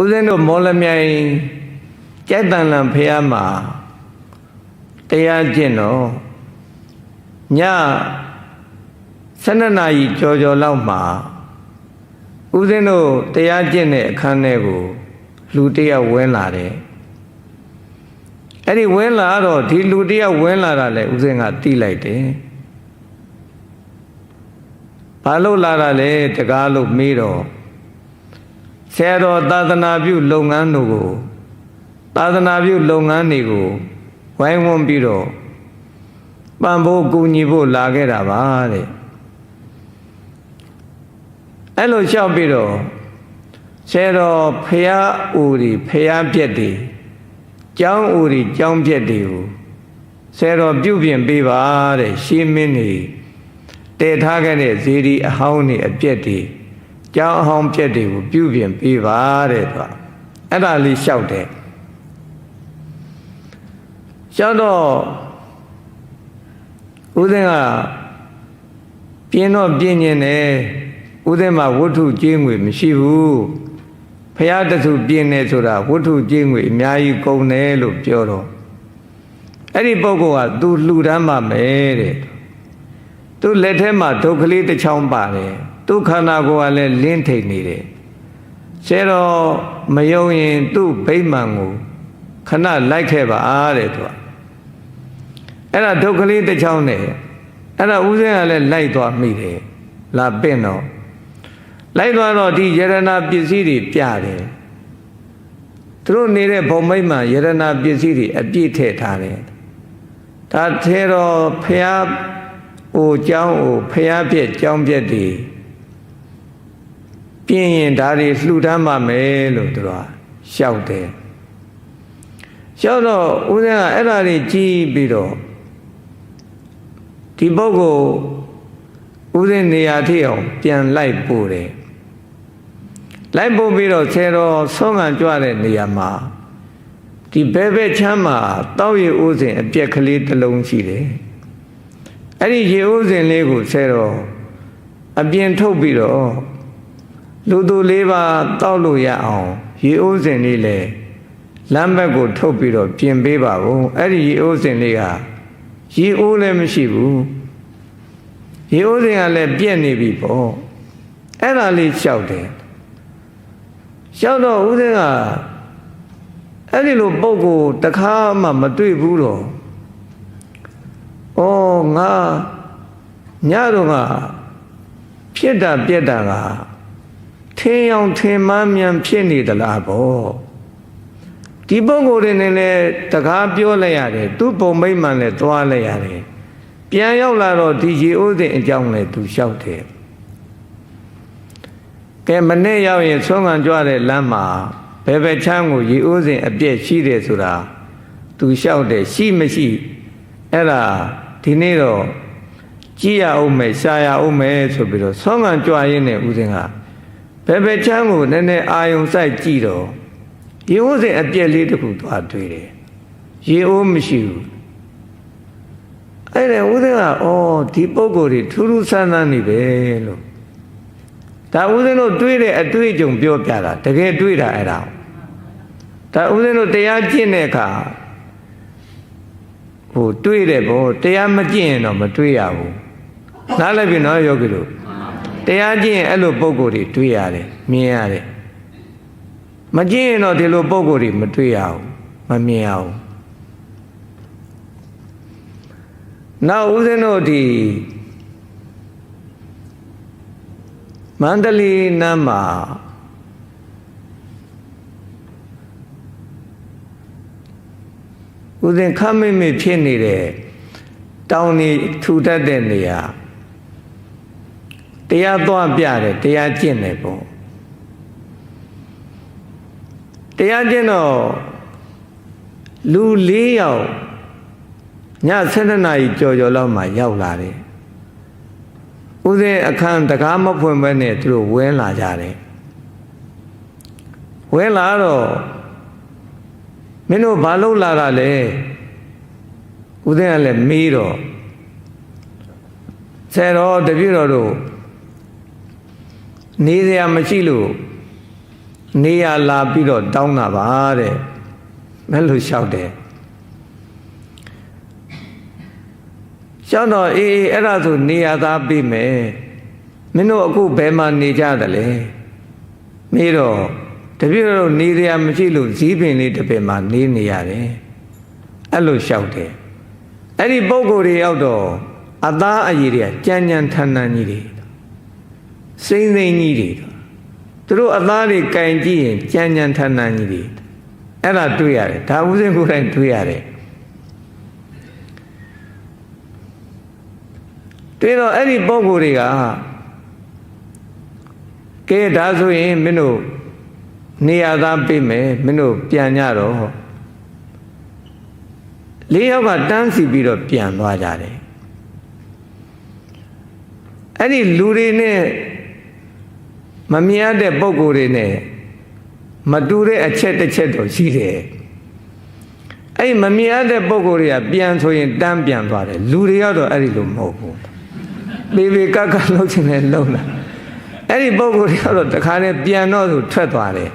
ဦးဇင်းတို့မော်လမြိုင်ကျက်တန်လန်ဖះမှာတရားကျင့်တော့ည12 နာရီကျော်လောက်မှာဦးဇင်းတို့တရားကျင့်တဲ့အခန်းထဲကိုလူတယောက်ဝင်လာတယ်အဲ့ဒီဝင်လာတော့ဒီလူတယောက်ဝင်လာတာလေဦးဇင်းကသိလိုက်တယ်ဘာလို့လာတာလဲတကားလို့မေးတော့ဆရာတော်သာသနာပြုလုပ်ငန်းတို့ကိုသာသနာပြုလုပ်ငန်းတွေကိုဝိုင်းဝန်းပြီးတော့ပံ့ပိုးကူညီဖို့လာခဲ့တာပါတဲ့အဲ့လိုလျှောက်ပြီးတော့ဆရာတော်ဖះဦးဒီဖះပြက်ဒီကျောင်းဦးဒီကျောင်းပြက်ဒီကိုဆရာတော်ပြုပြင်ပေးပါတဲ့ရှင်းမင်းနေတည်ထားခဲ့တဲ့ဇေဒီအဟောင်းနေအပြက်ဒီကျောင်းအဟောင်းပြက်တွေကိုပြုပြင်ပေးပါတဲ့သူအဲ့ဒါလေးလျှောက်တယ်လျှောက်တော့ဦးဇင်းကပြင်းတော့ပြင်းနေတယ်ဦးဇင်းမှာဝတ္ထုကြေးငွေမရှိဘူးဖះတထုပြင်းနေဆိုတာဝတ္ထုကြေးငွေအများကြီးကုန်တယ်လို့ပြောတော့အဲ့ဒီပုဂ္ဂိုလ်ကသူလှူဒန်းပါမယ်တဲ့သူလက်ထဲမှာဒုက္ခလေးတစ်ချောင်းပါတယ်သူခန္ဓာကိုယ်ကလည်းလင်းထိန်နေတယ်ဆဲတော့မယုံရင်သူ့ဗိမာန်ကိုခဏလိုက်ခဲ့ပါတဲ့သူကအဲ့ဒါဒုက္ခလေးတစ်ချောင်းနဲ့အဲ့ဒါဦးဇင်းကလည်းလိုက်သွားမိတယ်လာပင့်တော့လိုက်သွားတော့ဒီယရဏပစ္စည်းတွေပြတယ်သူတို့နေတဲ့ဘုံမိတ်မှာယရဏပစ္စည်းတွေအပြည့်ထည့်ထားတယ်ဒါထဲတော့ဖះအိုเจ้าအိုဖះပြက်เจ้าပြက်တွေပြင်းရင်ဒါတွေလှူဒန်းပါမယ်လို့သူကလျှောက်တယ်လျှောက်တော့ဦးဇင်းကအဲ့ဒါတွေကြည့်ပြီးတော့ဒီပုဂ္ဂိုလ်ဦးဇင်းနေရာထိအောင်ပြန်လိုက်ပို့တယ်လိုက်ပို့ပြီးတော့ဆယ်တော်ဆုံးခံကြွတဲ့နေရာမှာဒီဘဲဘဲချမ်းမှာတောက်ရည်ဦးဇင်းအပြက်ကလေးတစ်လုံးရှိတယ်အဲ့ဒီရေဦးဇင်းလေးကိုဆယ်တော်အပြင်ထုတ်ပြီးတော့လူသူလေးပါတောက်လို့ရအောင်ရေဦးဇင်းလေးလေလမ်းဘက်ကိုထုတ်ပြီးတော့ပြင်ပေးပါဦးအဲ့ဒီရေဦးဇင်းလေးကရေဦးလည်းမရှိဘူးရေဦးဇင်းကလည်းပြက်နေပြီပေါ့အဲ့ဒါလေးလျှောက်တယ်လျှောက်တော့ဦးဇင်းကအဲ့ဒီလိုပုံကိုတခါမှမတွေ့ဘူးတော့ဩငါညတော့ကဖြစ်တာပြက်တာကထင်းအောင်ထင်းမှန်းမြန်ဖြစ်နေသလားပေါ့ဒီပုံကိုယ်တွေနဲ့လည်းတကားပြောလိုက်ရတယ်သူ့ပုံမိတ်မှန်လည်းသွားလိုက်ရတယ်ပြန်ရောက်လာတော့ဒီရေဦးစင်အကြောင်းလည်းသူလျှောက်တယ်ကဲမနေ့ရောက်ရင်ဆုံးခံကြွတဲ့လမ်းမှာဘယ်ဘက်ချမ်းကိုရေဦးစင်အပြည့်ရှိတယ်ဆိုတာသူလျှောက်တယ်ရှိမရှိအဲ့ဒါဒီနေ့တော့ကြည့်ရအောင်မယ်ရှားရအောင်မယ်ဆိုပြီးတော့ဆုံးခံကြွရင်းနဲ့ဦးစင်ကဘယ်ဘက်ချမ်းကိုနည်းနည်းအာယုံစိုက်ကြည့်တော့ရေဦးစင်အပြည့်လေးတစ်ခုသွားတွေ့တယ်ရေဦးမရှိဘူးအဲ့ဒါဦးဇင်းကဒီပုဂ္ဂိုလ်တွေထူးထူးဆန်းဆန်းနေပဲလို့ဒါဦးဇင်းတို့တွေးတဲ့အတွေ့အကြုံပြောပြတာတကယ်တွေးတာအဲ့ဒါဒါဦးဇင်းတို့တရားကျင့်တဲ့အခါဟိုတွေးတယ်ပေါ့တရားမကျင့်ရင်တော့မတွေးရဘူးနားလည်ပြီနော်ယောဂီတို့တရားကျင့်ရင်အဲ့လိုပုဂ္ဂိုလ်တွေတွေးရတယ်မြင်ရတယ်မကျင့်ရင်တော့ဒီလိုပုဂ္ဂိုလ်တွေမတွေးရဘူးမမြင်ရဘူးနောက်ဦးဇင်းတို့ဒီမန္တလေးနမ်းမှာဦးဇင်းခမိမိဖြစ်နေတဲ့တောင်နေထူတတ်တဲ့နေရာတရားသွားပြတယ်တရားကျင့်တယ်ပေါ့တရားကျင့်တော့လူ4 ယောက်ည7 နာရီကျော်လောက်မှရောက်လာတယ်ဦးဇင်းအခန်းတကားမဖွင့်ဘဲနဲ့သူတို့ဝင်လာကြတယ်ဝင်လာတော့မင်းတို့ဘာလုပ်လာတာလဲဦးဇင်းကလည်းမေးတော့ဆယ်တော်တပည့်တော်တို့နေစရာမရှိလို့ နေရလာပြီးတော့တောင်းတာပါတဲ့မဲ့လို့လျှောက်တယ်လျှောက်တော့အေးအဲ့ဒါဆိုနေရသားပြီးမယ်မင်းတို့အခုဘယ်မှာနေကြတယ်လဲမေးတော့တပည့်တော်နေရမရှိလို့ဇီးပင်လေးတစ်ပင်မှာနေရတယ်အဲ့လိုလျှောက်တယ်အဲ့ဒီပုဂ္ဂိုလ်တွေရောက်တော့အသားအရည်တွေကကြမ်းကြမ်းထန်ထန်ကြီးတွေစိမ့်စိမ့်ကြီးတွေသူတို့အသားတွေကင်ကြည့်ရင်ကြမ်းကြမ်းထန်ထန်ကြီးတွေအဲ့ဒါတွေ့ရတယ်ဒါဥစဉ်ကိုယ်တိုင်တွေ့ရတယ်တွေ့တော့အဲ့ဒီပုဂ္ဂိုလ်တွေကကဲဒါဆိုရင်မင်းတို့နေရာသားပေးမယ်မင်းတို့ပြန်ကြတော့၄ယောက်ကတန်းစီပြီးတော့ပြန်သွားကြတယ်အဲ့ဒီလူတွေနဲ့မမြင်တဲ့ပုံကိုယ်တွေနဲ့မတူတဲ့အချက်တစ်ချက်တော့ရှိတယ်အဲ့မမြင်တဲ့ပုံကိုယ်တွေကပြန်ဆိုရင်တန်းပြန်သွားတယ်လူတွေကတော့အဲ့ဒီလိုမဟုတ်ဘူးပေပေကကလှုပ်ချင်တယ်လှုပ်လာအဲ့ဒီပုံကိုယ်တွေကတော့တခါနဲ့ပြန်တော့သူထွက်သွားတယ်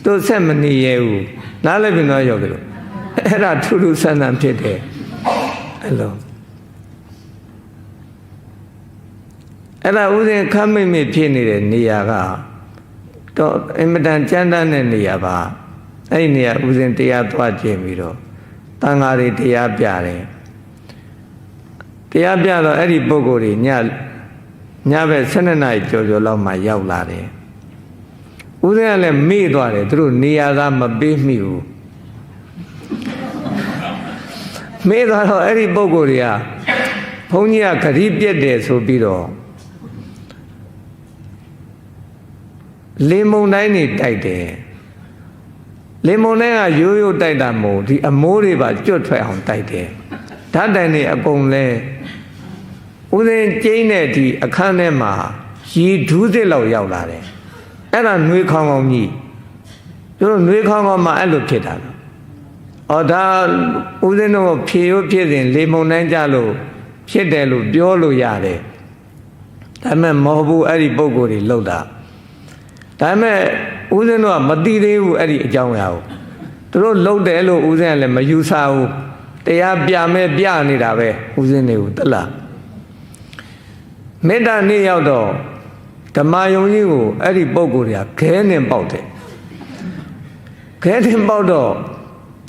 သူဆက်မနေရဘူးနားလည်းပြင်တော့ရောက်တယ်လို့အဲ့ဒါထူးထူးဆန်းဆန်းဖြစ်တယ်အဲ့လိုအဲ့ဒါဥစဉ်ခမ်းမိတ်မိဖြစ်နေတဲ့နေရာကတော့အင်မတန်ကြမ်းတမ်းတဲ့နေရာပါအဲ့ဒီနေရာဥစဉ်တရားသွားကျင်ပြီးတော့တန်ဃာတွေတရားပြတယ်တရားပြတော့အဲ့ဒီပုဂ္ဂိုလ်တွေညဘက်12နာရီကျော်လောက်မှရောက်လာတယ်ဥစဉ်ကလည်းမေ့သွားတယ်သူတို့နေရာသားမပေးမိဘူးမေးသွားတော့အဲ့ဒီပုဂ္ဂိုလ်တွေကဘုန်းကြီးကဂရိပြက်တယ်ဆိုပြီးတော့လေမုန်တိုင်းနေတိုက်တယ်လေမုန်တိုင်းကရိုးရိုးတိုက်တာမဟုတ်ဒီအမိုးတွေပါကျွတ်ထွက်အောင်တိုက်တယ်ဓာတ်တိုင်တွေအကုန်လဲဥစဉ်ကျင်းတဲ့ဒီအခန်းထဲမှာရေဒူးစစ်လောက်ရောက်လာတယ်အဲ့ဒါနှွေးခေါင်းကောင်းကြီးသူတို့နှွေးခေါင်းကောင်းမှအဲ့လိုဖြစ်တာဩဒါဦးဇင်းတို့ဖြေရဖြစ်စဉ်လေမုန်တိုင်းကြလို့ဖြစ်တယ်လို့ပြောလို့ရတယ်ဒါပေမဲ့မဟုတ်ဘူးအဲ့ဒီပုံကိုယ်တွေလှုပ်တာဒါပေမဲ့ဦးဇင်းတို့ကမသိသေးဘူးအဲ့ဒီအကြောင်းအရာကိုသူတို့လှုပ်တယ်လို့ဦးဇင်းကလည်းမယူဆဘူးတရားပြမဲ့ပြနေတာပဲဦးဇင်းတွေကိုတလားမေတ္တာနေ့ရောက်တော့ဓမ္မယုံကြီးကိုအဲ့ဒီပုံကိုယ်တွေကခဲနဲ့ပေါက်တယ်ခဲနဲ့ပေါက်တော့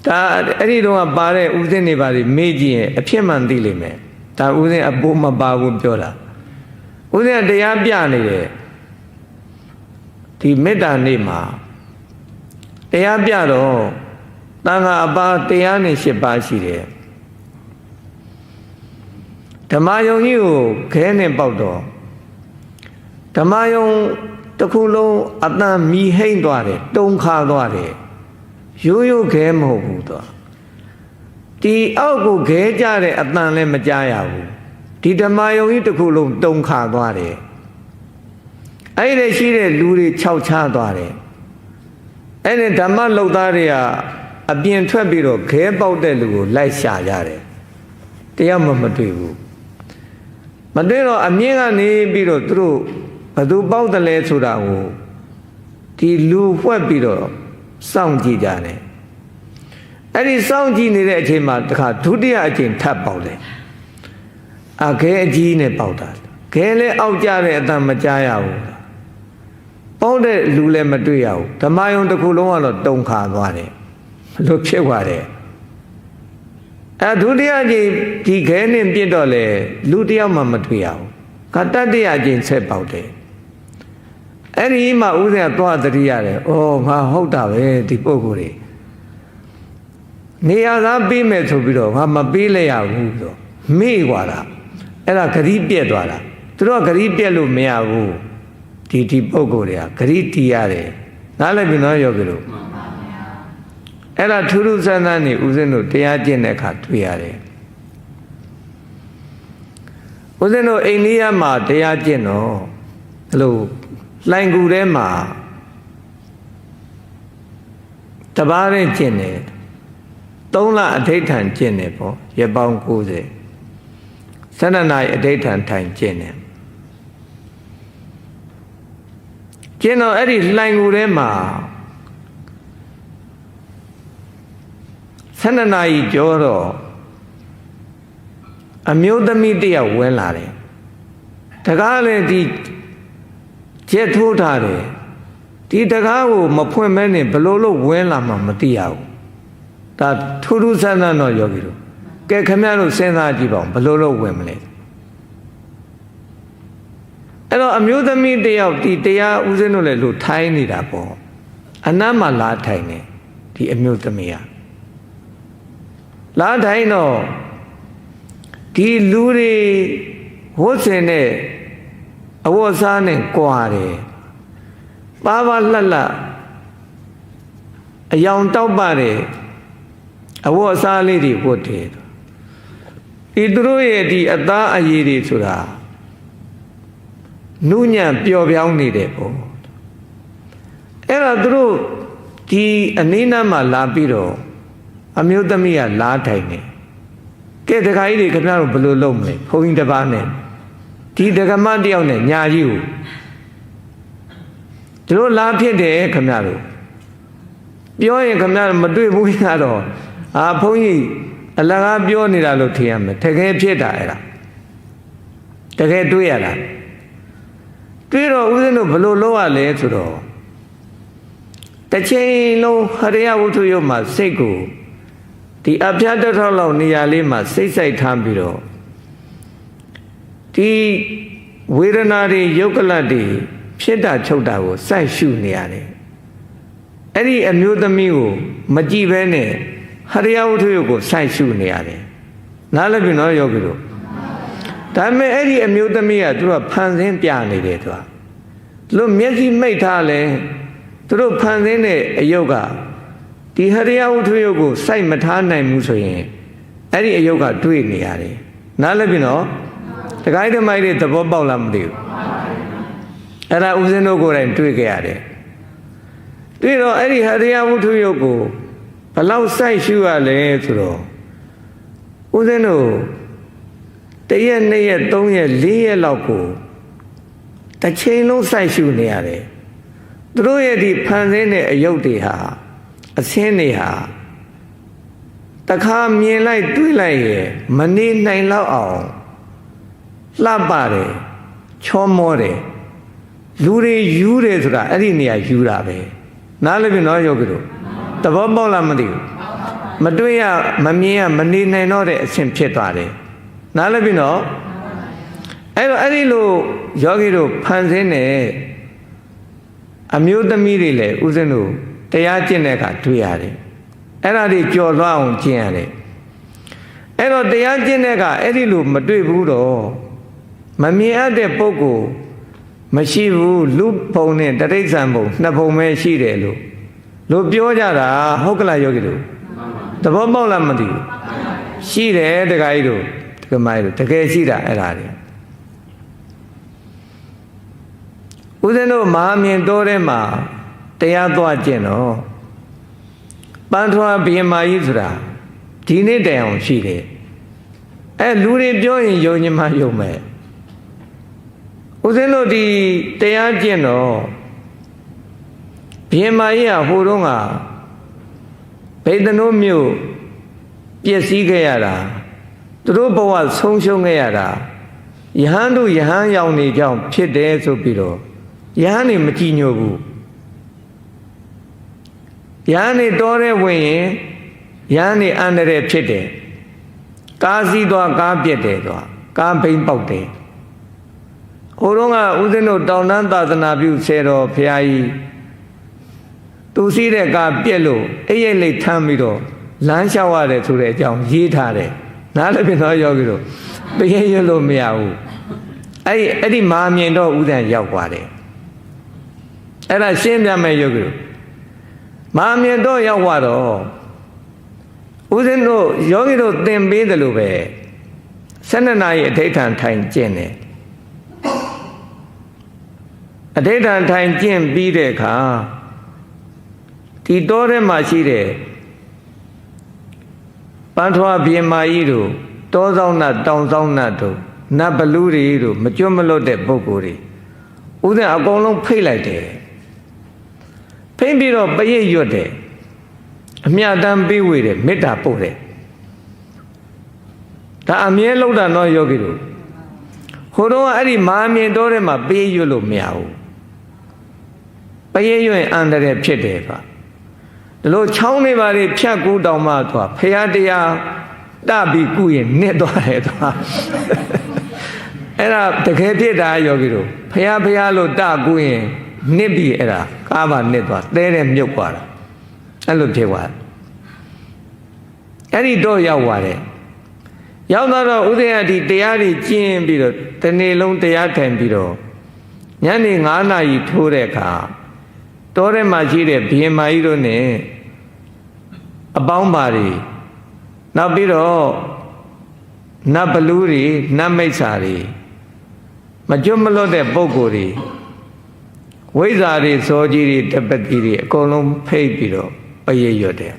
ဒါအဲ့ဒီတော့ပါတဲ့ဥစဉ်တွေပါလေမေ့ကြည့်ရင်အဖြစ်မှန်သိလိမ့်မယ်ဒါဥစဉ်အပိုးမပါဘူးပြောတာဥစဉ်ကတရားပြနေတယ်ဒီမေတ္တာနေ့မှာတရားပြတော့တန်ခါအပါတရားနဲ့၈ပါးရှိတယ်ဓမ္မယုံကြီးကိုခဲနဲ့ပေါက်တော့ဓမ္မယုံတစ်ခုလုံးအတန်မီဟိမ့်သွားတယ်တုံခါသွားတယ်ရိုးရိုးခဲမဟုတ်ဘူးတော့ဒီအောက်ကိုခဲကြတဲ့အတန်လည်းမကြားရဘူးဒီဓမ္မယုံကြီးတစ်ခုလုံးတုံခါသွားတယ်အဲ့ဒီရှိတဲ့လူတွေခြောက်ချသွားတယ်အဲ့ဒီဓမ္မလုတ်သားတွေကအပြင်ထွက်ပြီးတော့ခဲပေါက်တဲ့လူကိုလိုက်ရှာကြတယ်တရားမတွေ့ဘူးမတွေ့တော့အမြင့်ကနေပြီးတော့သူတို့ဘသူပေါက်တယ်လဲဆိုတာကိုဒီလူဝှက်ပြီးတော့စောင့်ကြည့်ကြတယ်အဲ့ဒီစောင့်ကြည့်နေတဲ့အချိန်မှာတခါဒုတိယအချိန်ထပ်ပေါက်တယ်ခဲအကြီးနဲ့ပေါက်တာခဲလည်းအောက်ကြတဲ့အတန်မကြားရဘူးပေါက်တဲ့လူလည်းမတွေ့ရဘူးဓမ္မယုံတစ်ခုလုံးကတော့တုံခါသွားတယ်လို့ဖြစ်သွားတယ်ဒုတိယအချိန်ဒီခဲနဲ့ပြစ်တော့လေလူတယောက်မှမတွေ့ရဘူးတတိယအချိန်ဆက်ပေါက်တယ်အဲ့ဒီမှာဥစဉ်ကသွားသတိရတယ်။အော်ငါဟုတ်တာပဲဒီပုဂ္ဂိုလ်တွေနေရာသားပြီးမယ်ဆိုပြီးတော့ငါမပြီးလဲရဘူးဆိုမေ့သွားတာအဲ့ဒါဂရိပြက်သွားတာသူတို့ကဂရိပြက်လို့မရဘူးဒီပုဂ္ဂိုလ်တွေကဂရိတီးရတယ်နားလည်ပြီနော်ယောဂီတို့အဲ့ဒါထူးထူးဆန်းဆန်းနေဥစဉ်တို့တရားကျင့်တဲ့အခါတွေ့ရတယ်ဥစဉ်တို့အိန္ဒိယမှာတရားကျင့်တော့အဲ့လိုလှိုင်ကူထဲမှာတပါးနဲ့ကျင့်တယ်3လအဋိဋ္ဌံကျင့်တယ်ပေါ့ရပောင်း90 12နာရီအဋိဋ္ဌံထိုင်ကျင့်တယ်ကျင့်တော့အဲ့ဒီလှိုင်ကူထဲမှာ 12 နာရီကျော်တော့အမျိုးသမီးတယောက်ဝင်လာတယ်တကားလည်းဒီကျက်ထိုးထားတယ်ဒီတကားကိုမဖွင့်မဲနဲ့ဘလို့လို့ဝင်လာမှမသိရဘူးဒါထူးထူးဆန်းဆန်းတော့ယောဂီတို့ကဲခင်ဗျားတို့စဉ်းစားကြည့်ပါဦးဘလို့လို့ဝင်မလဲအဲ့တော့အမျိုးသမီးတယောက်ဒီတရားဦးဇင်းတို့လည်းလို့ထိုင်းနေတာပေါ့အနမ်းမှာလာထိုင်နေဒီအမျိုးသမီးကလာထိုင်တော့ဒီလူတွေဝတ်ဆင်တဲ့အဝတ်စားနဲ့ကြွားတယ်ပါပါလှလှအယောင်တောက်ပါတယ်အဝတ်အစားလေးတွေဝတ်တယ်ဒီသူတို့ရဲ့ဒီအသားအရည်တွေဆိုတာနုညံ့ပျော်ပြောင်းနေတယ်ပေါ့အဲ့တော့သူတို့ဒီအနည်းနားမှာလာပြီးတော့အမျိုးသမီးကလာထိုင်နေကဲတခါကြီးတွေခင်ဗျားတို့ဘယ်လိုလုပ်မလဲဘုန်းကြီးတစ်ပါးနဲ့ဒီဒကမတယောက်နဲ့ညာကြီးကိုတို့လာဖြစ်တယ်ခင်ဗျားတို့ပြောရင်ခင်ဗျားမတွေ့ဘူးရတော့ဘုန်းကြီးအလကားပြောနေတာလို့ထင်ရမယ်တကယ်ဖြစ်တာအဲ့ဒါတကယ်တွေ့ရတာတွေ့တော့ဦးဇင်းတို့ဘယ်လိုလုပ်ရလဲဆိုတော့တစ်ချိန်လုံးဟရိယဝုထုယုတ်မှာစိတ်ကိုဒီအဖျားတစ်ထောက်လောက်နေရာလေးမှာစိတ်ဆိုင်ထားပြီးတော့ဒီဝေဒနာတွေယုတ်ကလတ်တွေဖြစ်တာချုပ်တာကိုစိုက်ရှုနေရတယ်အဲ့ဒီအမျိုးသမီးကိုမကြည့်ဘဲနဲ့ဟရိယဝုထုယုတ်ကိုစိုက်ရှုနေရတယ်နားလည်ပြီနော်ယောဂီတို့ဒါပေမဲ့အဲ့ဒီအမျိုးသမီးကသူကဖန်ဆင်းပြနေတယ်သူတို့မျက်စိမိတ်ထားလဲသူတို့ဖန်ဆင်းတဲ့အယုတ်ကဒီဟရိယဝုထုယုတ်ကိုစိုက်မထားနိုင်ဘူးဆိုရင်အဲ့ဒီအယုတ်ကတွေ့နေရတယ်နားလည်ပြီနော်တခိုင်းတမိုက်တွေသဘောပေါက်လားမသိဘူးအဲ့ဒါဦးဇင်းတို့ကိုယ်တိုင်တွေ့ကြရတယ်တွေ့တော့အဲ့ဒီဟရိယဝုထုယုတ်ကိုဘလောက်စိုက်ရှုရလဲဆိုတော့ဦးဇင်းတို့1ရက်2ရက်3ရက်4ရက်လောက်ကိုတစ်ချိန်လုံးစိုက်ရှုနေရတယ်သူတို့ရဲ့ဒီဖန်ဆင်းတဲ့အယုတ်တွေဟာအဆင်းတွေဟာတခါမြင်လိုက်တွေ့လိုက်ရဲ့မနေနိုင်တော့အောင်လှပတယ်ချောမောတယ်လူတွေယူတယ်ဆိုတာအဲ့ဒီနေရာယူတာပဲနားလည်ပြီနော်ယောဂီတို့သဘောပေါက်လားမသိဘူးမတွေ့ရမမြင်ရမနေနိုင်တော့တဲ့အဆင့်ဖြစ်သွားတယ်နားလည်ပြီနော်အဲ့တော့အဲ့ဒီလိုယောဂီတို့ဖန်ဆင်းတဲ့အမျိုးသမီးတွေလည်းဥစဉ်တို့တရားကျင့်တဲ့အခါတွေ့ရတယ်အဲ့ဒါတွေကြော်လွှားအောင်ကျင့်ရတယ်အဲ့တော့တရားကျင့်တဲ့အခါအဲ့ဒီလိုမတွေ့ဘူးတော့မမြင်အပ်တဲ့ပုဂ္ဂိုလ်မရှိဘူးလူဘုံနဲ့တရိစ္ဆာန်ဘုံနှစ်ဘုံပဲရှိတယ်လို့ပြောကြတာဟုတ်ကလားယောဂီတို့သဘောပေါက်လားမသိဘူးရှိတယ်တခါကြီးတို့တကမိုင်းတို့တကယ်ရှိတာအဲ့ဒါတွေဦးဇင်းတို့မဟာမြင်တော်ထဲမှာတရားသွားကျင့်တော့ပန်းထွားဘိမာကြီးဆိုတာဒီနေ့တိုင်အောင်ရှိတယ်အဲလူတွေပြောရင်ယုံညမယုံမဲ့ဦးဇင်းတို့ဒီတရားကျင့်တော့ဘိမာကြီးကဟိုတုန်းကဗေဒနိုးမြို့ပျက်စီးခဲ့ရတာသူတို့ဘဝဆုံးရှုံးခဲ့ရတာယဟန်တို့ယဟန်ရောင်နေကြောင်းဖြစ်တယ်ဆိုပြီးတော့ယဟန်နေမကြည်ညိုဘူးယဟန်နေတော်တဲ့ဝင်ရင်ယဟန်နေအန္တရာယ်ဖြစ်တယ်ကားစီးသွားကားပြက်တယ်သွားကားဘိန်းပေါက်တယ်ဟိုတုန်းကဦးဇင်းတို့တောင်တန်းသာသနာပြုဆယ်တော်ဘုရားကြီးသူစီးတဲ့ကားပြက်လို့အိပ်ရိပ်လိတ်ထမ်းပြီးတော့လမ်းလျှောက်ရတယ်ဆိုတဲ့အကြောင်းရေးထားတယ်နားလည်းပြင်တော့ယောဂီတို့တကယ်ရလို့မရဘူးအဲ့ဒီမာမြင်တော့ဥဒ္ဒံရောက်သွားတယ်အဲ့ဒါရှင်းပြမယ်ယောဂီတို့မာမြင်တော့ရောက်သွားတော့ဦးဇင်းတို့ယောဂီတို့သင်ပေးတယ်လို့ပဲ12 နာရီအဋ္ဌဌာန်ထိုင်ကျင့်တယ်အဋ္ဌဌာန်ထိုင်ကျင့်ပြီးတဲ့အခါဒီတောထဲမှာရှိတဲ့ပန်းထွားဘိမာကြီးတို့တောဆောင်နတ်တောင်ဆောင်နတ်တို့နတ်ဘလူတွေတို့မကျွတ်မလွတ်တဲ့ပုဂ္ဂိုလ်တွေဦးဇင်းအကုန်လုံးဖိတ်လိုက်တယ်ဖိတ်ပြီးတော့ပရိတ်ရွတ်တယ် အမြတ်တမ်းပေးဝေတယ်မေတ္တာပို့တယ်ဒါအမြဲလောက်တာတော့ယောဂီတို့ဟိုတော့အဲ့ဒီမာမြင်တော့တဲ့မှာပေးရွလို့မရဘူးပေးရွရင်အန္တရာယ်ဖြစ်တယ်ကွာဒီလိုချောင်းနေပါလေဖြတ်ကူးတောင်မှသွားဖရာတရားတပြီးကုရင်နစ်သွားတယ်သွားအဲ့ဒါတကယ်ဖြစ်တာယောဂီတို့ဖရာလို့တကူးရင်နစ်ပြီးအဲ့ဒါကားပါနစ်သွားသဲတဲ့မြုပ်သွားတာအဲ့လိုဖြစ်သွားအဲ့ဒီတော့ရောက်သွားတယ်ရောက်တော့ဥဒယတိတရားတွေကျင့်ပြီးတော့တနေ့လုံးတရားထိုင်ပြီးတော့ညနေ9 နာရီထိုးတဲ့အခါတောထဲမှာရှိတဲ့ဘုရင်မကြီးတို့နဲ့အပေါင်းပါတွေနောက်ပြီးတော့နတ်ဘလူးတွေနတ်မိတ်ဆာတွေမကျွတ်မလွတ်တဲ့ပုဂ္ဂိုလ်တွေဝိဇ္ဇာတွေစောကြီးတွေတပတိတွေအကုန်လုံးဖိတ်ပြီးတော့ပရိရွတ်တယ်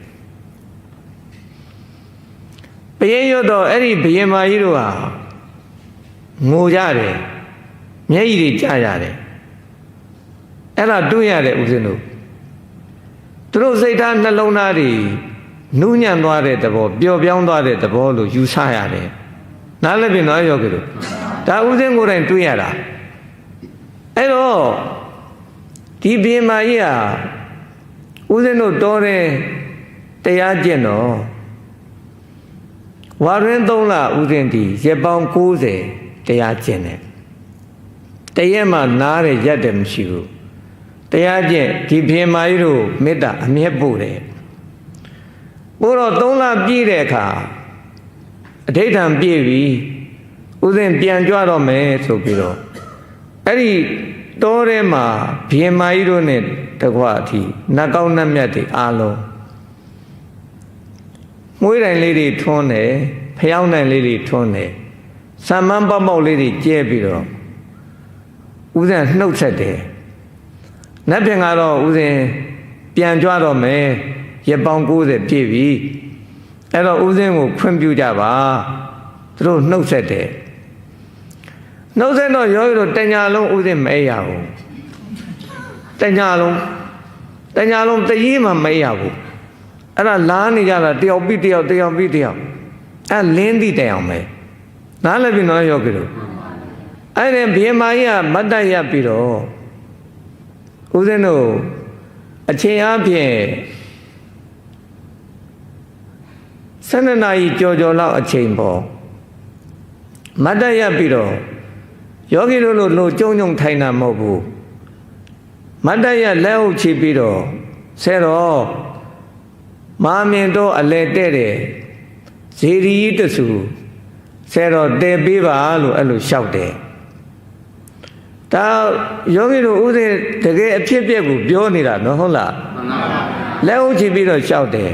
ပရိရွတ်တော့အဲ့ဒီဘုရင်မကြီးတို့ဟာငိုကြတယ်မျက်ရည်တွေကျရတယ်အဲ့ဒါတွေ့ရတယ်ဦးဇင်းတို့သူတို့စိတ်ထားနှလုံးသားတွေနူးညံ့သွားတဲ့သဘောပျော်ပြောင်းသွားတဲ့သဘောလို့ယူဆရတယ်နားလည်ပြီနော်ယောဂီတို့ဒါဦးဇင်းကိုယ်တိုင်တွေ့ရတာအဲ့တော့ဒီဘုရင်မကြီးဟာဦးဇင်းတို့တော်တယ်တရားကျင့်တော့ဝါရင်း3 လဦးဇင်းဒီရက်ပေါင်း90တရားကျင့်တယ်တရက်မှနားရရက်တယ်မရှိဘူးတရားကျင့်ဒီဘုရင်မကြီးတို့မေတ္တာအမြဲပို့တယ်ပို့တော့3 လပြည့်တဲ့အခါအဋိဋ္ဌံပြည့်ပြီဦးဇင်းပြန်ကြွတော့မယ်ဆိုပြီးတော့အဲ့ဒီတောထဲမှာဘုရင်မကြီးတို့နဲ့တကွအထိနတ်ကောင်းနတ်မြတ်တွေအားလုံးမွေးတိုင်လေးတွေထွန်းတယ်ဖျောင်းတိုင်လေးတွေထွန်းတယ်ဆံမန်းပေါက်ပေါက်လေးတွေကျဲပြီးတော့ဦးဇင်းနှုတ်ဆက်တယ်နတ်ပြန်ကတော့ဦးဇင်းပြန်ကြွတော့မယ်ရက်ပေါင်း90ပြည့်ပြီအဲ့တော့ဦးဇင်းကိုခွင့်ပြုကြပါသူတို့နှုတ်ဆက်တယ်နှုတ်ဆက်တော့ယောဂီတို့တညာလုံးဦးဇင်းမအိပ်ရဘူးတညာလုံးတကြီးမှမအိပ်ရဘူးအဲ့ဒါလားနေကြတာတယောက်ပြီးတယောက်အဲ့လင်းသည့်တိုင်အောင်ပဲနားလည်ပြီနော်ယောဂီတို့အဲ့ဒီဘုရင်မကြီးကမတ်တရပြီးတော့ဦးဇင်းတို့အချိန်အားဖြင့်12 နာရီကြော်လောက်အချိန်ပေါ့မတ်တရပြီးတော့ယောဂီတို့လို့ကြုံထိုင်တာမဟုတ်ဘူးမတ်တရလက်အုပ်ချပြီးတော့ဆဲတော့မာမြင်တော့အလဲတဲ့တယ်ဇေဒီတဆူဆဲတော့တဲပေးပါလို့အဲ့လိုလျှောက်တယ်ဒါယောဂီတို့ဥစဉ်တကယ်အဖြစ်ပြက်ကိုပြောနေတာနော်ဟုတ်လားမှန်ပါပါလက်အုပ်ချပြီးတော့လျှောက်တယ်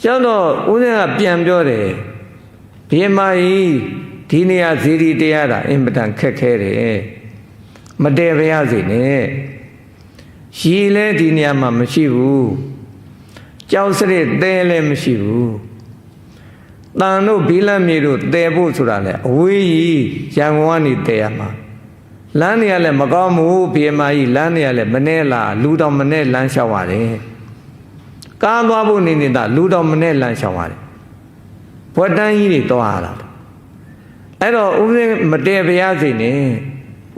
လျှောက်တော့ဥစဉ်ကပြန်ပြောတယ်ဘုရင်မကြီးဒီနေရာဇေဒီတရားတာအင်မတန်ခက်ခဲတယ်မတည့်ပါရစေနဲ့ရေလဲဒီနေရာမှာမရှိဘူးကြောက်စရစ်သဲလည်းမရှိဘူးတန်တို့ဘီလတ်မြေတို့သဲဖို့ဆိုတာလေအဝေးကြီးရန်ကုန်ကနေသဲရမှာလမ်းနေရလဲမကောင်းဘူးဘုရင်မကြီးလမ်းနေရလဲမနဲ့လားလူတော်မနဲ့လမ်းလျှောက်ရတယ်ကားသွားဖို့နေတာလူတော်မနဲ့လမ်းလျှောက်ရတယ်ဘွက်တန်းကြီးတွေသွားရတာအဲ့တော့ဥစဉ်မတည့်ပါရစေနဲ့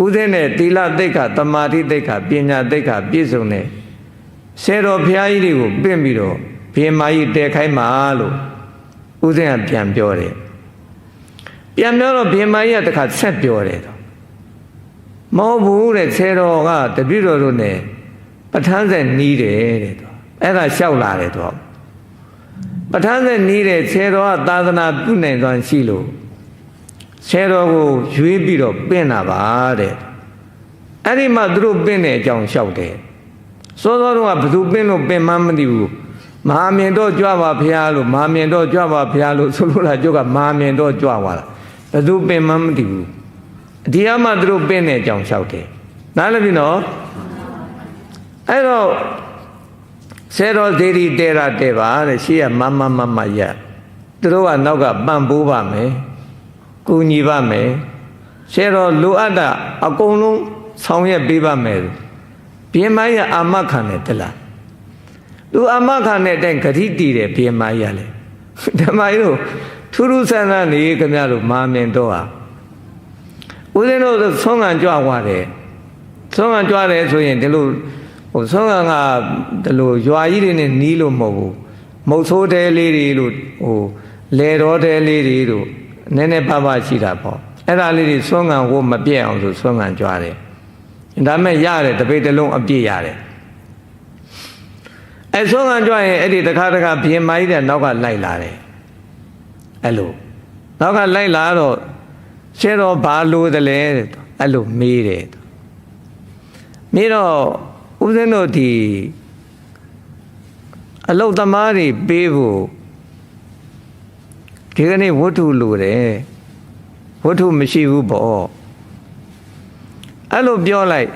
ဥစဉ်နဲ့သီလသိက္ခာသမာဓိသိက္ခာပညာသိက္ခာပြည့်စုံတဲ့ဆယ်တော်ဘုရားကြီးတွေကိုပင့်ပြီးတော့ဘုရင်မကြီးတည်ခိုင်းပါလို့ဥစဉ်ကပြန်ပြောတယ်ပြန်ပြောတော့ဘုရင်မကြီးကတခါဆက်ပြောတယ်မဟုတ်ဘူးတဲ့ဆယ်တော်ကတပည့်တော်တို့နဲ့ပဋ္ဌာန်းဆက်နီးတယ်တဲ့သူအဲ့ဒါလျှောက်လာတယ်သူပဋ္ဌာန်းဆက်နီးတယ်ဆယ်တော်ကသာသနာပြုနိုင်စွမ်းရှိလို့ဆယ်တော်ကိုရွေးပြီးတော့ပင့်တာပါတဲ့အဲ့ဒီမှာသူတို့ပင့်တဲ့အကြောင်းလျှောက်တယ်စောစောတော့ကဘသူပင့်လို့ပင့်မှမသိဘူးမဟာမြင်တော့ကြွပါဖရာလို့မဟာမြင်တော့ကြွပါဖရာလို့ဆိုလို့လားကျုပ်ကမဟာမြင်တော့ကြွသွားတာဘသူပင့်မှမသိဘူးဒီအမှသူတို့ပင့်တဲ့အကြောင်းလျှောက်တယ်နားလည်ပြီနော်အဲ့တော့ဆယ်တော်ဇေဒီတဲတာတဲပါတဲ့ရှေ့ကမရသူတို့ကနောက်ကပံ့ပိုးပါမယ်ကူညီပါမယ်ဆယ်တော်လိုအပ်တာအကုန်လုံးဆောင်ရွက်ပေးပါမယ်ဘုရင်မကြီးအာမခံတယ်တလား သူအမခနဲ့တိုင်ဂတိတည်တယ်ဘုရင်မကြီးရလေဓမ္မကြီးတို့ထူးထူးဆန်းဆန်းနေခင်ဗျားတို့မာမင်တော့ဟာဦးဇင်းတို့ဆုံးခံကြွသွားတယ်ဆုံးခံကြွတယ်ဆိုရင်ဒီလိုဟိုဆုံးခံကဒီလိုရွာကြီးတွေနဲ့နီးလို့မဟုတ်ဘူးမုတ်ဆိုးတဲလေးတွေလို့ဟိုလေတော်တဲလေးတွေလို့နည်းနည်းပါးပါးရှိတာပေါ့အဲ့ဒါလေးတွေဆုံးခံကိုမပြည့်အောင်ဆိုဆုံးခံကြွတယ်ဒါမဲ့ရတယ်တပိတ်တလုံးအပြည့်ရတယ်အဲဆုံးခံကြွရင်အဲ့ဒီတစ်ခါဘုရင်မကြီးတဲ့နောက်ကလိုက်လာတယ်အဲ့လိုနောက်ကလိုက်လာတော့ရှင်းတော့ဘာလို့တလဲအဲ့လိုမေးတယ်မေးတော့ဦးဇင်းတို့ဒီအလုတ်သမားတွေပေးဖို့ဒီကနေ့ဝတ္ထုလိုတယ်ဝတ္ထုမရှိဘူးပေါ့အဲ့လိုပြောလိုက်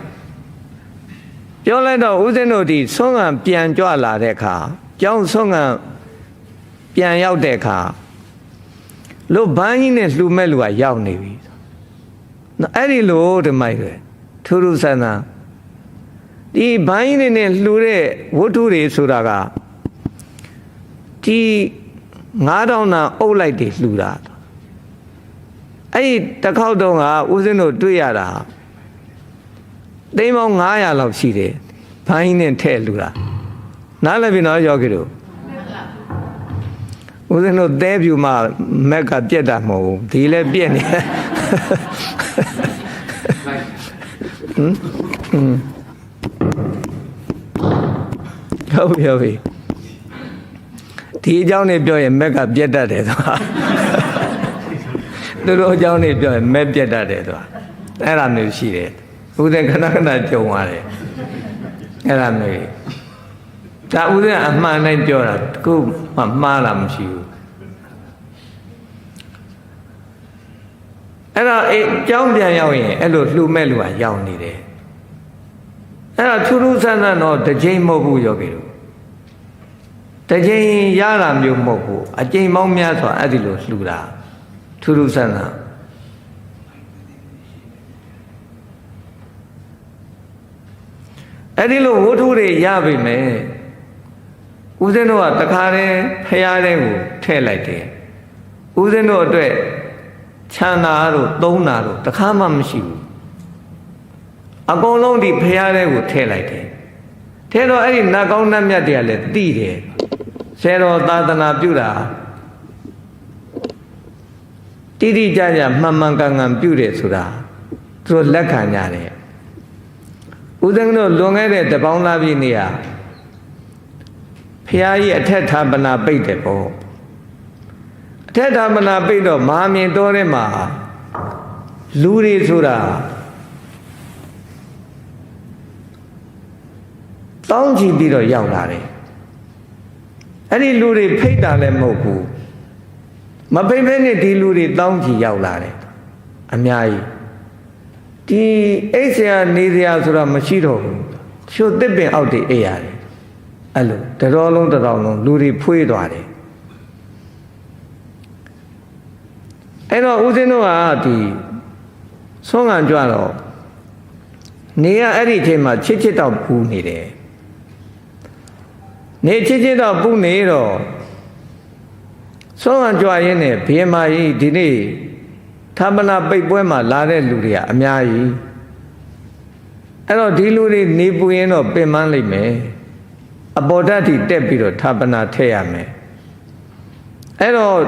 တော့ဦးဇင်းတို့ဒီဆုံးခံပြန်ကြွလာတဲ့အခါကျောင်းဆုံးခံပြန်ရောက်တဲ့အခါလို့ဘန်းကြီးနဲ့လှူမဲ့လူကရောက်နေပြီအဲ့ဒီလိုဓမ္မိုက်ပဲထူးထူးဆန်းဆန်းဒီဘန်းကြီးနဲ့လှူတဲ့ဝတ္ထုတွေဆိုတာကဒီ9000တန်အုပ်လိုက်တွေလှူတာအဲ့ဒီတစ်ခေါက်တုန်းကဦးဇင်းတို့တွေ့ရတာသိန်းပေါင်း900လောက်ရှိတယ်ဘန်းကြီးနဲ့ထည့်လှူတာနားလည်ပြီနော်ယောဂီတို့ဦးဇင်းတို့သဲဖြူမှမက်ကပြက်တာမဟုတ်ဘူးဒီလည်းပြက်နေဟုတ်ပြီဒီအကြောင်းနဲ့ပြောရင်မက်ကပြက်တတ်တယ်ဆိုတာသူတို့အကြောင်းနဲ့ပြောရင်မက်ပြက်တတ်တယ်ဆိုတာအဲ့ဒါမျိုးရှိတယ်ဦးဇင်းခဏကြုံရတယ်အဲ့ဒါမျိုးဒါဦးဇင်းအမှန်တိုင်းပြောတာတခုမှမှားတာမရှိဘူးအဲ့တော့ကျောင်းပြန်ရောက်ရင်အဲ့လိုလှူမဲ့လူကရောက်နေတယ်အဲ့တော့ထူးထူးဆန်းဆန်းတော့တစ်ချိန်မဟုတ်ဘူးယောဂီတို့တစ်ချိန်ရတာမျိုးမဟုတ်ဘူးအချိန်ပေါင်းများစွာအဲ့ဒီလိုလှူတာထူးထူးဆန်းဆန်းအဲ့ဒီလိုဝတ္ထုတွေရပြီမယ်ဦးဇင်းတို့ကတခါတည်းဖျားတဲ့ကိုထည့်လိုက်တယ်ဦးဇင်းတို့အတွက်ချမ်းသာတို့သုံးတာတို့တခါမှမရှိဘူးအကုန်လုံးဒီဖျားတဲ့ကိုထည့်လိုက်တယ်ထဲတော့အဲ့ဒီနတ်ကောင်းနတ်မြတ်တွေကလည်းသိတယ်ဆယ်တော်သာသနာပြုတာတိတိကျကျမှန်မှန်ကန်ကန်ပြုတယ်ဆိုတာသူတို့လက်ခံကြတယ်ဦးဇင်းတို့လွန်ခဲ့တဲ့တပေါင်းသားပြည့်နေ့ဟာဖျားကြီးအထက်ထာပနာပိတ်တယ်ပေါ့အထက်ထာပနာပိတ်တော့မဟာမြင်တော်ထဲမှာလူတွေဆိုတာတောင်းချီပြီးတော့ရောက်လာတယ်အဲ့ဒီလူတွေဖိတ်တာလည်းမဟုတ်ဘူးမဖိတ်ဘဲနဲ့ဒီလူတွေတောင်းချီရောက်လာတယ်အများကြီးဒီအိတ်ဆရာနေဆရာဆိုတာမရှိတော့ဘူးချို့တစ်ပင်အောက်တွေအိတ်ရတယ်အဲ့လိုတတော်လုံးလူတွေဖွေးသွားတယ်အဲ့တော့ဦးဇင်းတို့ကဒီဆုံးခံကြတော့နေရအဲ့ဒီအချိန်မှာချစ်တော့ပူနေတယ်နေချစ်တော့ပူနေတော့ဆုံးခံကြရင်းနဲ့ဘုရင်မကြီးဒီနေ့ထာပနာပိတ်ပွဲမှာလာတဲ့လူတွေကအများကြီးအဲ့တော့ဒီလူတွေနေပူရင်တော့ပင်ပန်းလိမ့်မယ်အပေါ်ဓာတ်ထိတက်ပြီးတော့ထာပနာထည့်ရမယ်အဲ့တော့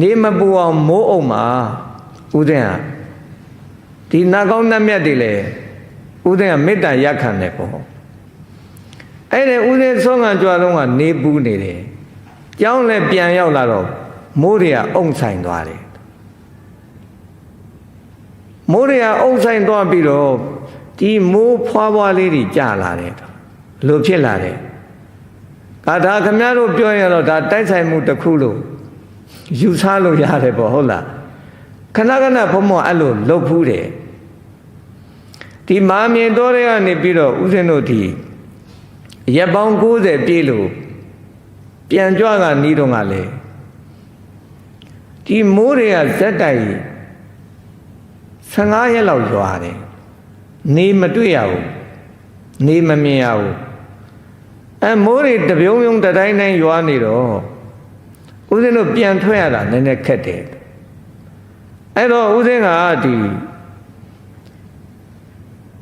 နေမပူအောင်မိုးအုံမှာဦးဇင်းဟာဒီနတ်ကောင်းနတ်မြတ်တွေလည်းဦးဇင်းကမေတ္တာရက်ခံတယ်ပေါ့အဲ့ဒါဦးဇင်းဆုံးခံကြွတော့ကနေပူနေတယ်ကျောင်းလည်းပြန်ရောက်လာတော့မိုးတွေကအုံဆိုင်သွားတယ်မိုးတွေကအုံဆိုင်သွားပြီးတော့ဒီမိုးဖွားလေးတွေကျလာတယ်လို့ဖြစ်လာတယ်ဒါခမရတို့ပြောရတော့ဒါတိုက်ဆိုင်မှုတစ်ခုလို့ယူဆလို့ရတယ်ပေါ့ဟုတ်လားခဏဘုံမောအဲ့လိုလှုပ်ဖူးတယ်ဒီမာမြင်တော်တွေကနေပြီးတော့ဦးဇင်းတို့ဒီရက်ပေါင်း90ပြည့်လို့ပြန်ကြွကနီးတော့ကလည်းဒီမိုးတွေကဇက်တိုက်15ရက်လောက်ရွာတယ်နေမတွေ့ရဘူးနေမမြင်ရဘူး မိုးတွေတပြုံးပြုံးတတိုင်းတိုင်းရွာနေတော့ဦးဇင်းတို့ပြန်ထွက်ရတာနည်းနည်းခက်တယ်အဲ့တော့ဦးဇင်းကဒီ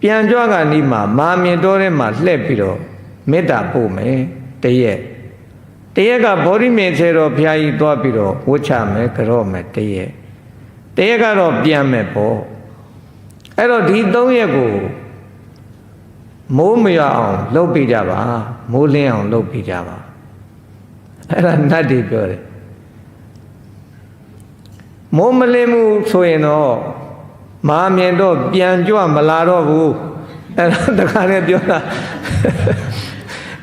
ပြန်ကြွကနီးမှာမာမြင်တော်ထဲမှာလှည့်ပြီးတော့မေတ္တာပို့မယ်တရက်ကဗောဓိမြင်ဆဲတော်ဘုရားကြီးသွားပြီးတော့ဝှချမယ်ကြော့မယ်တရက်ကတော့ပြန်မယ်ပေါ့အဲ့တော့ဒီ3ရက်ကိုမိုးမရအောင်လုပ်ပြကြပါမိုးလင်းအောင်လုပ်ပြကြပါအဲ့ဒါနတ်တွေပြောတယ်မိုးမလင်းမှုဆိုရင်တော့မာမြင်တော့ပြန်ကြွမလာတော့ဘူးအဲ့ဒါတခါနဲ့ပြောတာ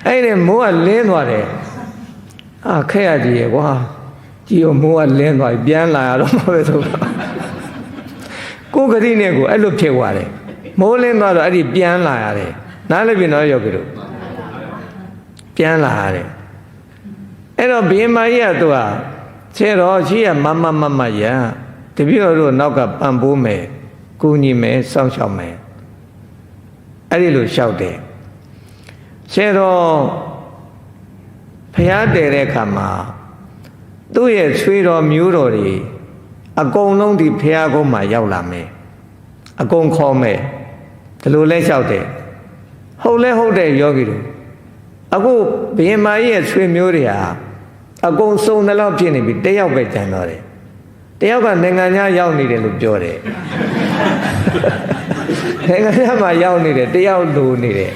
အဲ့ဒီမိုးကလင်းသွားတယ်ခက်ရကြီးရဲ့ကွာကြည်မိုးကလင်းသွားပြီပြန်လာရတော့မှာပဲဆိုတော့ကိုယ်ဂတိနဲ့ကိုအဲ့လိုဖြစ်သွားတယ်မိုးလင်းသွားတော့အဲ့ဒီပြန်လာရတယ်နားလည်းပြင်တော့ရောက်ကြလို့ပြန်လာရတယ်အဲ့တော့ဘီမာကြီးကသူကဆဲတော်ရှိရမရတပည့်တော်တို့နောက်ကပံ့ပိုးမယ်ကူညီမယ်စောင့်ရှောက်မယ်အဲ့ဒီလိုလျှောက်တယ်ဆဲတော်ဖျားတယ်တဲ့အခါမှာသူ့ရဲ့ဆွေတော်မျိုးတော်တွေအကုန်လုံးဒီဖျားကုန်းမှာရောက်လာမယ်အကုန်ခေါ်မယ်ဒီလိုလဲလျှောက်တယ်ဟုတ်လဲဟုတ်တယ်ယောဂီတို့အခုဘုရင်မကြီးရဲ့ဆွေမျိုးတွေဟာအကုန်စုံတဲ့လောက်ဖြစ်နေပြီတယောက်ပဲကျန်တော့တယ်တယောက်ကနိုင်ငံခြားရောက်နေတယ်လို့ပြောတယ်နိုင်ငံခြားမှာရောက်နေတယ်တယောက်လိုနေတယ်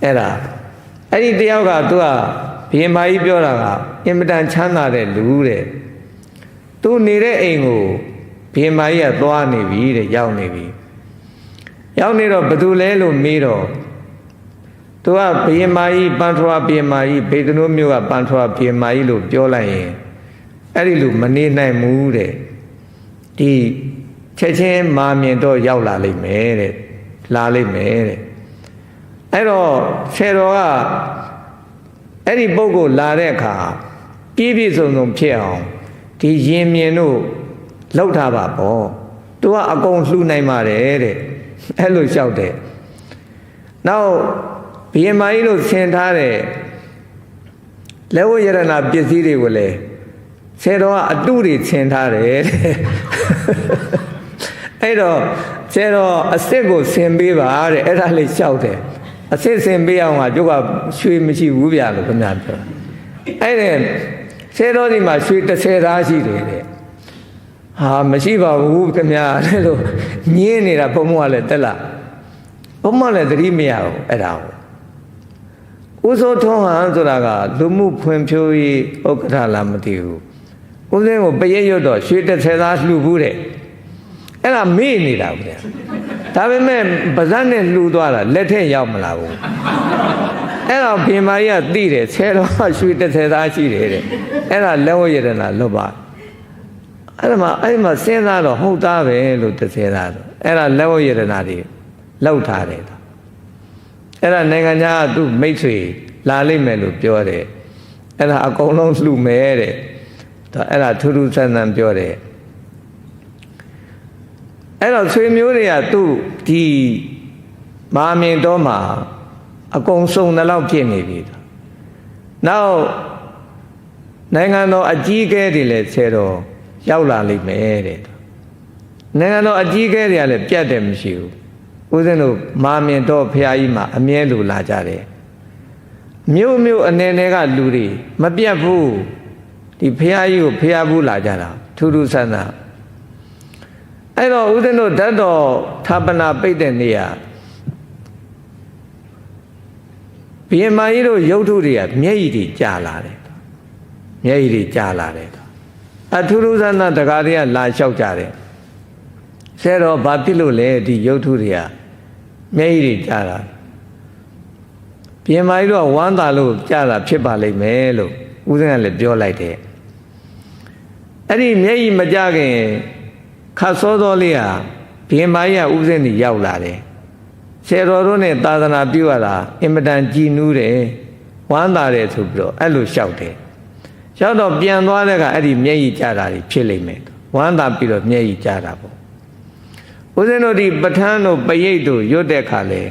အဲ့ဒီတယောက်ကသူကဘုရင်မကြီးပြောတာကအင်မတန်ချမ်းသာတဲ့လူတဲ့သူနေတဲ့အိမ်ကိုဘုရင်မကြီးကသွားနေပြီတဲ့ရောက်နေပြီရောက်နေတော့ဘသူလဲလို့မေးတော့သူကဘုရင်မကြီးပန်းထွားဘုရင်မကြီးဘေဒနုမြို့ကပန်းထွားဘုရင်မကြီးလို့ပြောလိုက်ရင်အဲ့ဒီလိုမနေနိုင်ဘူးတဲ့ဒီချက်ချင်းမာမြင်တော့ရောက်လာလိမ့်မယ်တဲ့လာလိမ့်မယ်တဲ့အဲ့တော့ဆယ်တော်ကအဲ့ဒီပုဂ္ဂိုလ်လာတဲ့အခါပြည့်စုံဖြစ်အောင်ဒီရင်မြင်တို့လောက်ထားပါပေါ့သူကအကုန်လှူနိုင်ပါတယ်တဲ့အဲ့လိုလျှောက်တယ်နောက်ဘုရင်မကြီးတို့ဆင်ထားတဲ့လက်ဝတ်ရတနာပစ္စည်းတွေကိုလည်းဆယ်တော်ကအတုတွေဆင်ထားတယ်တဲ့အဲ့တော့ဆယ်တော်အစ်စ်ကိုဆင်ပေးပါတဲ့အဲ့ဒါလေးလျှောက်တယ်အစ်စ်ဆင်ပေးအောင်ကကျုပ်ကရွှေမရှိဘူးဗျာလို့ခင်ဗျာပြောအဲ့ဒါဆယ်တော်ဒီမှာရွှေ30သားရှိတယ်တဲ့ဟာမရှိပါဘူးခင်ဗျာလို့ညင်းနေတာဘုံဘုံကလည်းတက်လာဘုံဘုံလည်းသတိမရဘူးအဲ့ဒါကိုဦးစိုးထွန်းဟန်ဆိုတာကလူမှုဖွံ့ဖြိုးရေးဥက္ကဋ္ဌလားမသိဘူးဦးစင်းကိုပရိတ်ရွတ်တော့ရွှေ30သားလှူဘူးတဲ့အဲ့ဒါမေ့နေတာဗျာဒါပေမဲ့ပါဇက်နဲ့လှူသွားတာလက်ထက်ရောက်မလာဘူးအဲ့တော့ဘင်မာကြီးကသိတယ်ဆယ်တော်ရွှေ30သားရှိတယ်တဲ့အဲ့ဒါလက်ဝတ်ရတနာလွတ်ပါအဲ့ဒါမှစဉ်းစားတော့ဟုတ်သားပဲလို့30သားဆိုအဲ့ဒါလက်ဝတ်ရတနာတွေလောက်ထားတယ်အဲ့ဒါနိုင်ငံခြားကသူ့မိတ်ဆွေလာလိမ့်မယ်လို့ပြောတယ်အဲ့ဒါအကုန်လုံးလှူမယ်တဲ့အဲ့ဒါထူးထူးဆန်းဆန်းပြောတယ်အဲ့တော့ဆွေမျိုးတွေကသူ့ဒီမာမြင်တော်မှာအကုန်စုံတဲ့လောက်ဖြစ်နေပြီနောက်နိုင်ငံတော်အကြီးအကဲတွေလည်းဆယ်တော်ရောက်လာလိမ့်မယ်တဲ့နိုင်ငံတော်အကြီးအကဲတွေကလည်းပြတ်တယ်မရှိဘူးဦးဇင်းတို့မာမြင်တော်ဖရာကြီးမှာအမြဲလိုလာကြတယ်မြို့အနေနဲ့ကလူတွေမပြတ်ဘူးဒီဖရာကြီးကိုဖရာဘူးလာကြတာထူးထူးဆန်းဆန်းအဲ့တော့ဦးဇင်းတို့ဓာတ်တော်ဌာပနာပိတ်တဲ့နေရာဘုရင်မကြီးတို့ရုပ်ထုတွေကမျက်ရည်တွေကြာလာတယ်မျက်ရည်တွေကြာလာတယ်အထူးထူးဆန်းဆန်းတကားတွေကလာလျှောက်ကြတယ်ဆဲတော့ဘာဖြစ်လို့လဲဒီရုပ်ထုတွေကမျက်ရည်တွေကြာလာဘုရင်မကြီးတို့ကဝမ်းသာလို့ကြာတာဖြစ်ပါလိမ့်မယ်လို့ဦးဇင်းကလည်းပြောလိုက်တယ်အဲ့ဒီမျက်ရည်မကြခင်ခါစောစောလေးဟာဘုရင်မကြီးကဦးဇင်းကြီးရောက်လာတယ်ဆယ်တော်တို့နဲ့သာသနာပြုရတာအင်မတန်ကြည်နူးတယ်ဝမ်းသာတယ်ဆိုပြီးတော့အဲ့လိုလျှောက်တယ်လျှောက်တော့ပြန်သွားတဲ့ကအဲ့ဒီမျက်ရည်ကြတာတွေဖြစ်လိမ့်မယ်ဝမ်းသာပြီးတော့မျက်ရည်ကြတာပေါ့ဦးဇင်းတို့ဒီပဋ္ဌာန်းတို့ပရိတ်တို့ရွတ်တဲ့ခါလေ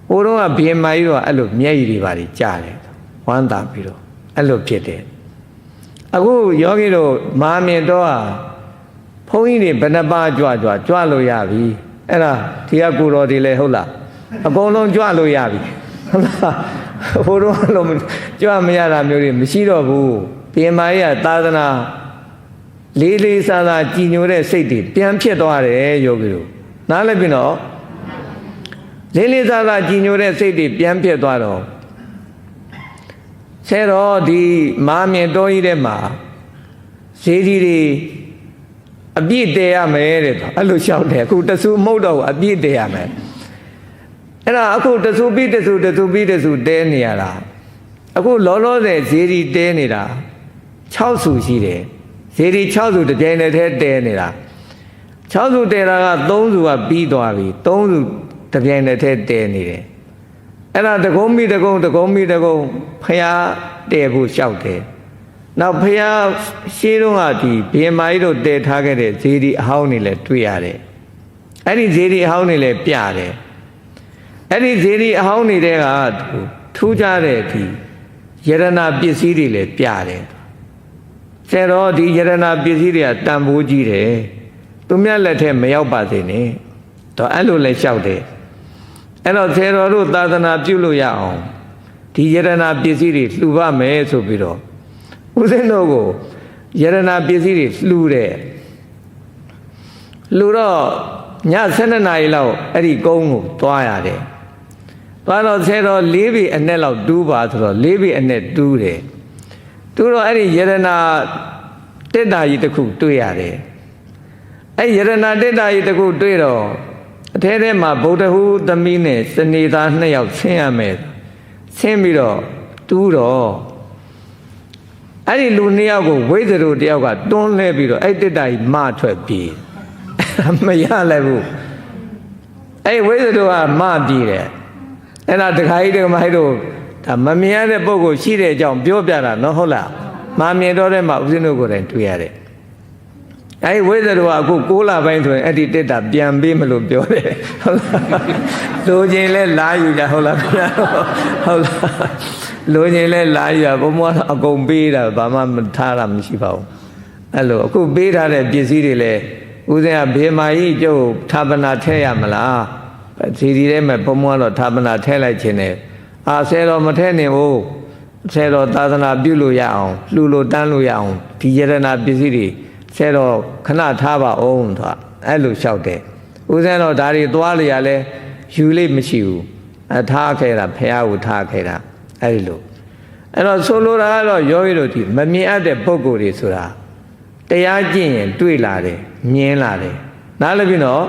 ဟိုတော့ကဘီမာကြီးတော့အဲ့လိုမျက်ရည်တွေပါတွေကြားတယ်ဝမ်းသာပြီးတော့အဲ့လိုဖြစ်တယ်အခုယောဂီတို့မာမြင်တော့ဘုန်းကြီးတွေဘယ်နှပါကြွလို့ရပြီအဲ့ဒါဒီကကိုတော်တွေလည်းဟုတ်လားအကုန်လုံးကြွလို့ရပြီဟုတ်လားဟိုတော့လုံးကြွမရတာမျိုးတွေမရှိတော့ဘူးဘီမာကြီးကသာသနာလေးလေးစားစားကြည်ညိုတဲ့စိတ်တွေပြန်ဖြစ်သွားတယ်ယောဂီတို့နားလည်ပြီနော်လေးလေးစားစားကြည်ညိုတဲ့စိတ်တွေပြန်ဖြစ်သွားတော့ဆဲတော့ဒီမာမြင်တော်ကြီးထဲမှာဈေးကြီးတွေအပြည့်တည်ရမယ်တဲ့အဲ့လိုလျှောက်တယ်အခုတဆူမဟုတ်တော့အပြည့်တည်ရမယ်အဲ့ဒါအခုတဆူပြီးတဆူတဲနေရတာအခုလောလောဆယ်ဈေးကြီးတဲနေတာ6ဆူရှိတယ်ဈေးကြီး6ဆူတစ်ပြိုင်တည်းတဲနေတာ6ဆူတဲတာက3ဆူကပြီးသွားပြီ3ဆူတစ်ပြိုင်တည်းတဲနေတယ်အဲ့ဒါတကုံးမိတကုံးဖျားတဲဖို့လျှောက်တယ်နောက်ဖျားရှင်းတော့ကဒီဘီမာကြီးတို့တဲထားခဲ့တဲ့ဈေးဒီအဟောင်းတွေလည်းတွေ့ရတယ်အဲ့ဒီဈေးဒီအဟောင်းတွေလည်းပြတယ်အဲ့ဒီဈေးဒီအဟောင်းတွေကထူးခြားတဲ့ဒီယရဏပစ္စည်းတွေလည်းပြတယ်ဆယ်တော့ဒီယရဏပစ္စည်းတွေကတန်ဖိုးကြီးတယ်သူမြတ်လက်ထက်မရောက်ပါစေနဲ့တော့အဲ့လိုလည်းလျှောက်တယ်အဲ့တော့ဆယ်တော်တို့သာသနာပြုလို့ရအောင်ဒီယရဏပစ္စည်းတွေလှူပါမယ်ဆိုပြီးတော့ဦးဇင်းတို့ကိုယရဏပစ္စည်းတွေလှူတယ်လှူတော့ည12နာရီလောက်အဲ့ဒီကုန်းကိုသွားရတယ်သွားတော့ဆယ်တော်၄ပေအနက်လောက်တူးပါဆိုတော့၄ပေအနက်တူးတယ်တူးတော့အဲ့ဒီယရဏတက်တာကြီးတစ်ခုတွေ့ရတယ်အဲ့ယရဏတက်တာကြီးတစ်ခုတွေ့တော့အထဲထဲမှာဗုဒ္ဓဟူသမီးနဲ့စနေသား2ယောက်ဆင်းရမယ်ဆင်းပြီးတော့တူးတော့အဲ့ဒီလူ2ယောက်ကိုဝိဇ္ဇရိုတယောက်ကတွန်းလဲပြီးတော့အဲ့တက်တာကြီးမထွက်ပြေးမရလည်းဘူးအဲ့ဝိဇ္ဇရိုကမပြေးတယ်အဲ့ဒါတခါကြီးတခါမကြီးတို့ဒါမမြင်ရတဲ့ပုံကိုရှိတဲ့အကြောင်းပြောပြတာနော်ဟုတ်လားမမြင်တော့တဲ့မှာဦးဇင်းတို့ကိုယ်တိုင်တွေ့ရတယ်အဲ့ဝိဇ္ဇရိုကအခု6လပိုင်းဆိုရင်အဲ့ဒီတက်တာပြန်ပေးမလို့ပြောတယ်ဟုတ်လားလိုချင်လဲလာယူကြဟုတ်လားခင်ဗျာဟုတ်လားလိုချင်လဲလာယူဘုံမအကုန်ပေးတာဘာမှမထားတာမရှိပါဘူးအဲ့လိုအခုပေးထားတဲ့ပစ္စည်းတွေလဲဦးဇင်းကဘေမာကြီးကျုပ်ဌာပနာထဲရမလားစီဒီထဲမှာဘုံမတော့ဌာပနာထဲလိုက်ခြင်းနဲ့ဆယ်တော်မထဲနေဘူးဆယ်တော်သာသနာပြုလို့ရအောင်လှူလို့တန်းလို့ရအောင်ဒီယရဏပစ္စည်းတွေဆယ်တော်ခဏထားပါအောင်သူကအဲ့လိုလျှောက်တယ်ဦးဇင်းတော့ဒါတွေသွားလျာလဲယူလေးမရှိဘူးထားခဲ့တာဖះကိုထားခဲ့တာအဲ့ဒီလိုအဲ့တော့ဆိုလိုတာကတော့ယောဂီတို့ဒီမမြင်အပ်တဲ့ပုံကိုယ်တွေဆိုတာတရားကျင့်ရင်တွေ့လာတယ်မြင်လာတယ်နားလည်ပြီနော်